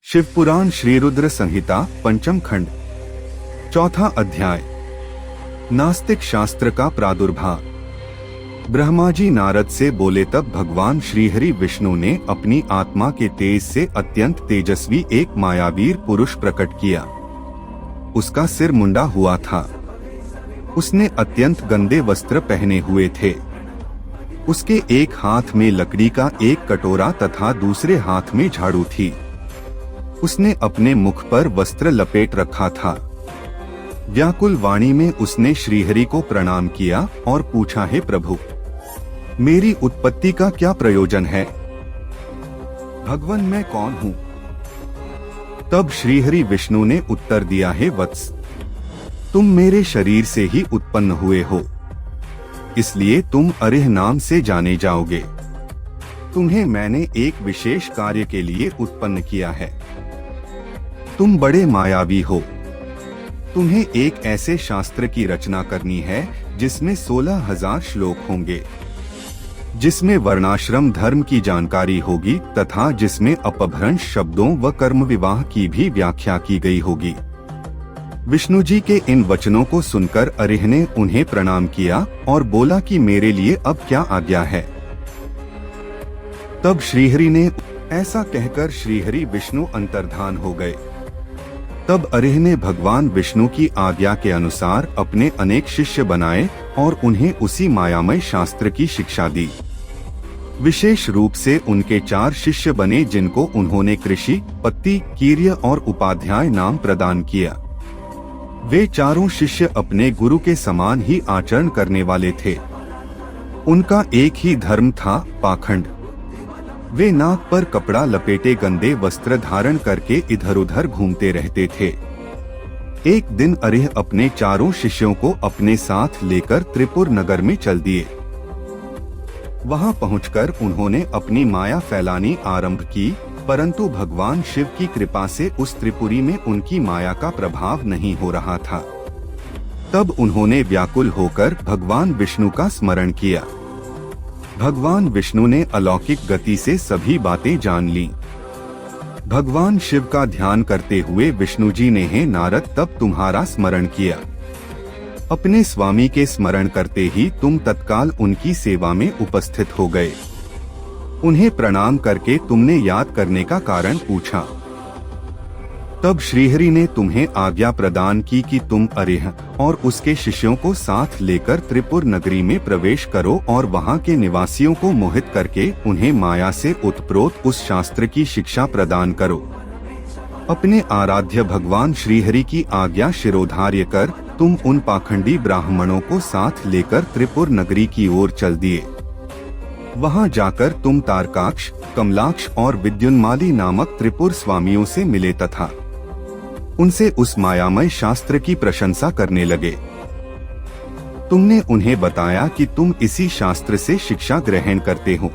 शिवपुराण श्री रुद्र संहिता पंचम खंड चौथा अध्याय। नास्तिक शास्त्र का प्रादुर्भाव। ब्रह्मा जी नारद से बोले तब भगवान श्रीहरि विष्णु ने अपनी आत्मा के तेज से अत्यंत तेजस्वी एक मायावीर पुरुष प्रकट किया। उसका सिर मुंडा हुआ था। उसने अत्यंत गंदे वस्त्र पहने हुए थे। उसके एक हाथ में लकड़ी का एक कटोरा तथा दूसरे हाथ में झाड़ू थी। उसने अपने मुख पर वस्त्र लपेट रखा था। व्याकुल वाणी में उसने श्रीहरि को प्रणाम किया और पूछा, हे प्रभु, मेरी उत्पत्ति का क्या प्रयोजन है? भगवान, मैं कौन हूँ? तब श्रीहरि विष्णु ने उत्तर दिया, हे वत्स, तुम मेरे शरीर से ही उत्पन्न हुए हो, इसलिए तुम अरिह नाम से जाने जाओगे। तुम्हें मैंने एक विशेष कार्य के लिए उत्पन्न किया है। तुम बड़े मायावी हो। तुम्हें एक ऐसे शास्त्र की रचना करनी है जिसमें 16,000 श्लोक होंगे, जिसमें वर्णाश्रम धर्म की जानकारी होगी तथा जिसमें अपभ्रंश शब्दों व कर्म विवाह की भी व्याख्या की गई होगी। विष्णु जी के इन वचनों को सुनकर अरिह ने उन्हें प्रणाम किया और बोला कि मेरे लिए अब क्या आज्ञा है? तब श्रीहरि ने ऐसा कहकर श्रीहरि विष्णु अंतर्धान हो गए। तब अरिह ने भगवान विष्णु की आज्ञा के अनुसार अपने अनेक शिष्य बनाए और उन्हें उसी मायामय शास्त्र की शिक्षा दी। विशेष रूप से उनके 4 शिष्य बने, जिनको उन्होंने कृषि, पत्ती, कीर्य और उपाध्याय नाम प्रदान किया। वे चारों शिष्य अपने गुरु के समान ही आचरण करने वाले थे। उनका एक ही धर्म था, पाखंड। वे नाक पर कपड़ा लपेटे गंदे वस्त्र धारण करके इधर उधर घूमते रहते थे। एक दिन अरिह अपने चारों शिष्यों को अपने साथ लेकर त्रिपुर नगर में चल दिए। वहां पहुंचकर उन्होंने अपनी माया फैलानी आरंभ की, परंतु भगवान शिव की कृपा से उस त्रिपुरी में उनकी माया का प्रभाव नहीं हो रहा था। तब उन्होंने व्याकुल होकर भगवान विष्णु का स्मरण किया। भगवान विष्णु ने अलौकिक गति से सभी बातें जान ली। भगवान शिव का ध्यान करते हुए विष्णु जी ने, हे नारद, तब तुम्हारा स्मरण किया। अपने स्वामी के स्मरण करते ही तुम तत्काल उनकी सेवा में उपस्थित हो गए। उन्हें प्रणाम करके तुमने याद करने का कारण पूछा। तब श्रीहरि ने तुम्हें आज्ञा प्रदान की कि तुम अरिह और उसके शिष्यों को साथ लेकर त्रिपुर नगरी में प्रवेश करो और वहां के निवासियों को मोहित करके उन्हें माया से उत्प्रोत उस शास्त्र की शिक्षा प्रदान करो। अपने आराध्य भगवान श्रीहरि की आज्ञा शिरोधार्य कर तुम उन पाखंडी ब्राह्मणों को साथ लेकर त्रिपुर नगरी की ओर चल दिए। वहां जाकर तुम तारकाक्ष, कमलाक्ष और विद्युन्माली नामक त्रिपुर स्वामियों से मिले तथा उनसे उस मायामय शास्त्र की प्रशंसा करने लगे। तुमने उन्हें बताया कि तुम इसी शास्त्र से शिक्षा ग्रहण करते हो।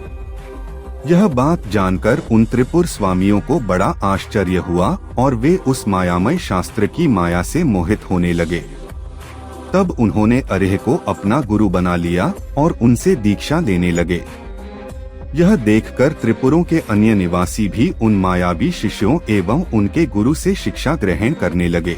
यह बात जानकर उन त्रिपुर स्वामियों को बड़ा आश्चर्य हुआ और वे उस मायामय शास्त्र की माया से मोहित होने लगे। तब उन्होंने अरिह को अपना गुरु बना लिया और उनसे दीक्षा लेने लगे। यह देखकर त्रिपुरों के अन्य निवासी भी उन मायावी शिष्यों एवं उनके गुरु से शिक्षा ग्रहण करने लगे।